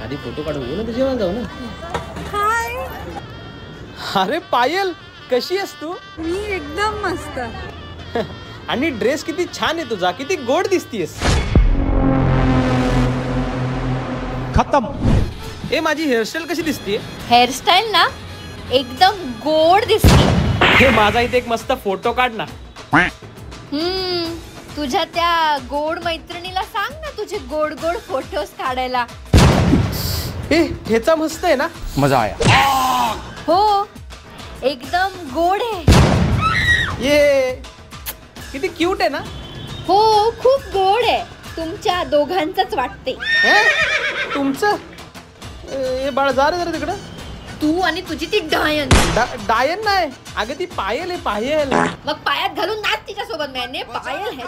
आधी फोटो काढू ना, जेवण जाऊ ना. हाय. अरे पायल, कशी आहेस तू? मी एकदम मस्त. आणि ड्रेस किती छान आहे तुझा, किती गोड दिसतीयस. खतम. ए माझी हेअरस्टाईल कशी दिसतीये? हेअरस्टाईल ना एकदम गोड दिसते. हे माझा इथे एक मस्त फोटो काढ ना. तुझ्या त्या गोड मैत्रिणीला सांग ना तुझे गोड गोड फोटोज काढायला. ह्याचा मस्त आहे ना. मजा आया. हो एकदम गोड आहे. ये किती क्यूट आहे ना. हो खूप गोड आहे. तुमच्या दोघांचंच वाटते. तुमचं बाळ जा रे जरा तिकडं. तू आणि तुझी ती डायन. डायन नाही अगं, ती पायल आहे, पायल. मग पायात घालून नाच तिच्या सोबत. मैंने पायल है